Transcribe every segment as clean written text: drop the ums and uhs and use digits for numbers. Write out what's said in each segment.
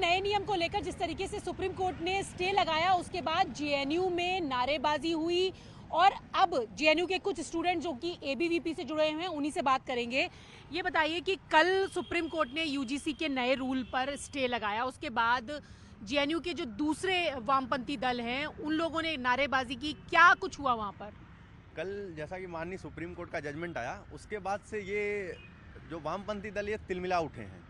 नए नियम को लेकर जिस तरीके से सुप्रीम कोर्ट ने स्टे लगाया, उसके बाद जेएनयू में नारेबाजी हुई और अब जेएनयू के कुछ स्टूडेंट जो कि एबीवीपी से जुड़े हुए हैं उन्हीं से बात करेंगे। ये बताइए कि कल सुप्रीम कोर्ट ने यूजीसी के नए रूल पर स्टे लगाया, उसके बाद जेएनयू के जो दूसरे वामपंथी दल हैं उन लोगों ने नारेबाजी की, क्या कुछ हुआ वहाँ पर? कल जैसा कि माननीय सुप्रीम कोर्ट का जजमेंट आया, उसके बाद से ये जो वामपंथी दल ये तिलमिला उठे हैं,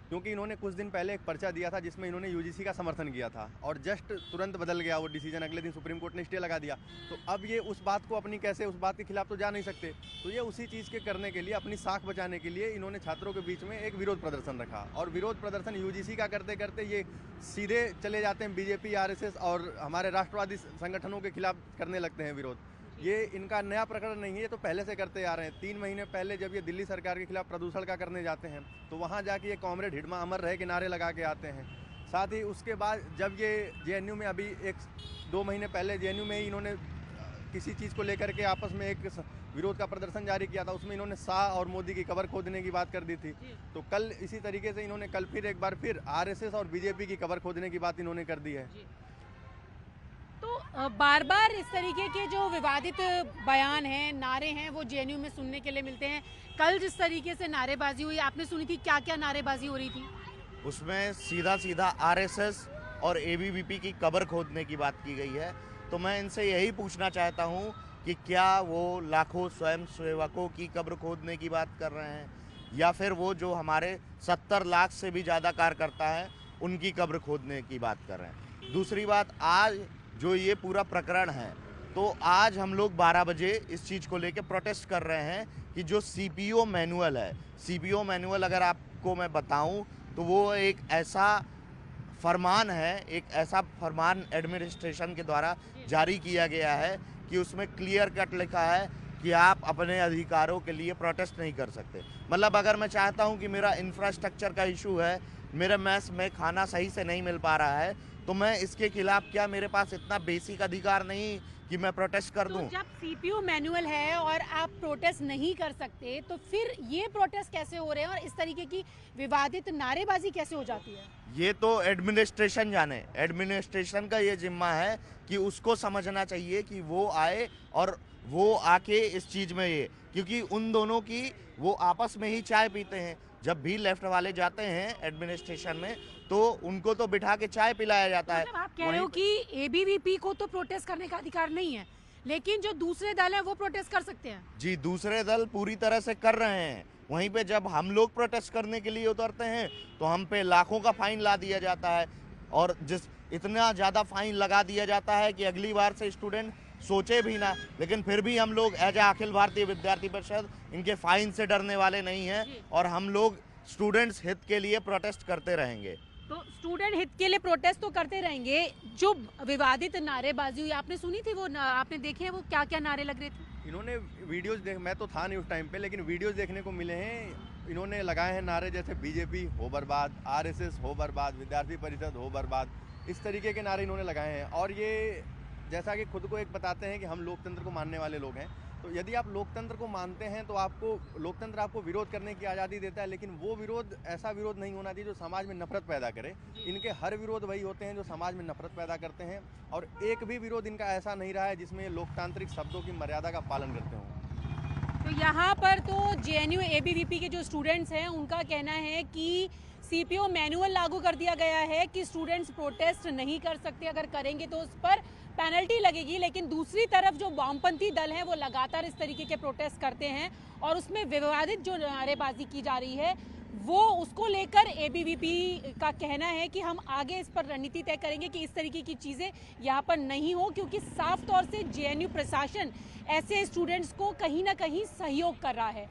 क्योंकि इन्होंने कुछ दिन पहले एक पर्चा दिया था जिसमें इन्होंने यूजीसी का समर्थन किया था और जस्ट तुरंत बदल गया वो डिसीजन, अगले दिन सुप्रीम कोर्ट ने स्टे लगा दिया। तो अब ये उस बात को अपनी कैसे उस बात के खिलाफ तो जा नहीं सकते, तो ये उसी चीज़ के करने के लिए, अपनी साख बचाने के लिए इन्होंने छात्रों के बीच में एक विरोध प्रदर्शन रखा और विरोध प्रदर्शन यूजीसी का करते करते ये सीधे चले जाते हैं बीजेपी, आरएसएस और हमारे राष्ट्रवादी संगठनों के खिलाफ करने लगते हैं विरोध। ये इनका नया प्रकरण नहीं है, ये तो पहले से करते आ रहे हैं। 3 महीने पहले जब ये दिल्ली सरकार के खिलाफ प्रदूषण का करने जाते हैं तो वहाँ जाके ये कॉमरेड हिडमा अमर रहे के नारे लगा के आते हैं। साथ ही उसके बाद जब ये जेएनयू में अभी 1-2 महीने पहले जेएनयू में ही इन्होंने किसी चीज़ को लेकर के आपस में एक विरोध का प्रदर्शन जारी किया था, उसमें इन्होंने शाह और मोदी की कबर खोदने की बात कर दी थी। तो कल इसी तरीके से इन्होंने कल फिर एक बार फिर आरएसएस और बीजेपी की कबर खोदने की बात इन्होंने कर दी है। तो बार बार इस तरीके के जो विवादित बयान हैं, नारे हैं, वो जेएनयू में सुनने के लिए मिलते हैं। कल जिस तरीके से नारेबाजी हुई, आपने सुनी थी, क्या क्या नारेबाजी हो रही थी? उसमें सीधा सीधा आरएसएस और एबीवीपी की कब्र खोदने की बात की गई है। तो मैं इनसे यही पूछना चाहता हूं कि क्या वो लाखों स्वयं सेवकों की कब्र खोदने की बात कर रहे हैं या फिर वो जो हमारे 70 लाख से भी ज़्यादा कार्यकर्ता हैं उनकी कब्र खोदने की बात कर रहे हैं। दूसरी बात, आज जो ये पूरा प्रकरण है, तो आज हम लोग 12 बजे इस चीज़ को लेके प्रोटेस्ट कर रहे हैं कि जो सीपीओ मैनुअल है, सीपीओ मैनुअल अगर आपको मैं बताऊं तो वो एक ऐसा फरमान है, एक ऐसा फरमान एडमिनिस्ट्रेशन के द्वारा जारी किया गया है कि उसमें क्लियर कट लिखा है कि आप अपने अधिकारों के लिए प्रोटेस्ट नहीं कर सकते। मतलब अगर मैं चाहता हूं कि मेरा इंफ्रास्ट्रक्चर का इशू है, मेरे मेस में खाना सही से नहीं मिल पा रहा है, तो मैं इसके खिलाफ, क्या मेरे पास इतना बेसिक अधिकार नहीं कि मैं प्रोटेस्ट कर दूं? तो जब सीपीयू मैनुअल है और आप प्रोटेस्ट नहीं कर सकते, तो फिर ये प्रोटेस्ट कैसे हो रहे हैं और इस तरीके की विवादित नारेबाजी कैसे हो जाती है? ये तो एडमिनिस्ट्रेशन जाने, एडमिनिस्ट्रेशन का ये जिम्मा है कि उसको समझना चाहिए कि वो आए और वो आके इस चीज़ में ये, क्योंकि उन दोनों की वो आपस में ही चाय पीते हैं। जब भी लेफ्ट वाले जाते हैं एडमिनिस्ट्रेशन में तो उनको तो बिठा के चाय पिलाया जाता है। मतलब आप कह रहे हो कि एबीवीपी को तो प्रोटेस्ट करने का अधिकार नहीं है, लेकिन जो दूसरे दल हैं वो प्रोटेस्ट कर सकते हैं? जी, दूसरे दल पूरी तरह से कर रहे हैं। वहीं पे जब हम लोग प्रोटेस्ट करने के लिए उतरते हैं तो हम पे लाखों का फाइन ला दिया जाता है और इतना ज़्यादा फाइन लगा दिया जाता है कि अगली बार से स्टूडेंट सोचे भी ना। लेकिन फिर भी हम लोग एज अखिल भारतीय विद्यार्थी परिषद इनके फाइन से डरने वाले नहीं हैं और हम लोग स्टूडेंट्स हित के लिए प्रोटेस्ट करते रहेंगे। तो स्टूडेंट हित के लिए प्रोटेस्ट तो करते रहेंगे। जो विवादित नारेबाजी हुई, आपने सुनी थी, वो आपने देखे हैं वो क्या क्या नारे लग रहे थे? इन्होंने वीडियोस देख, मैं तो था नहीं उस टाइम पे, लेकिन वीडियोस देखने को मिले हैं। इन्होंने लगाए हैं नारे जैसे बीजेपी हो बर्बाद, आरएसएस हो बर्बाद, विद्यार्थी परिषद हो बर्बाद, इस तरीके के नारे इन्होंने लगाए हैं। और ये जैसा कि खुद को एक बताते हैं कि हम लोकतंत्र को मानने वाले लोग हैं, तो यदि आप लोकतंत्र को मानते हैं तो आपको लोकतंत्र आपको विरोध करने की आज़ादी देता है, लेकिन वो विरोध ऐसा विरोध नहीं होना चाहिए जो समाज में नफरत पैदा करे। इनके हर विरोध वही होते हैं जो समाज में नफरत पैदा करते हैं और एक भी विरोध इनका ऐसा नहीं रहा है जिसमें लोकतांत्रिक शब्दों की मर्यादा का पालन करते हों। तो यहाँ पर तो जेएनयू एबीवीपी के जो स्टूडेंट्स हैं उनका कहना है कि सीपीओ मैनुअल लागू कर दिया गया है कि स्टूडेंट्स प्रोटेस्ट नहीं कर सकते, अगर करेंगे तो उस पर पेनल्टी लगेगी। लेकिन दूसरी तरफ जो वामपंथी दल हैं वो लगातार इस तरीके के प्रोटेस्ट करते हैं और उसमें विवादित जो नारेबाजी की जा रही है वो, उसको लेकर एबीवीपी का कहना है कि हम आगे इस पर रणनीति तय करेंगे कि इस तरीके की चीज़ें यहाँ पर नहीं हो, क्योंकि साफ तौर से जेएनयू प्रशासन ऐसे स्टूडेंट्स को कहीं ना कहीं सहयोग कर रहा है।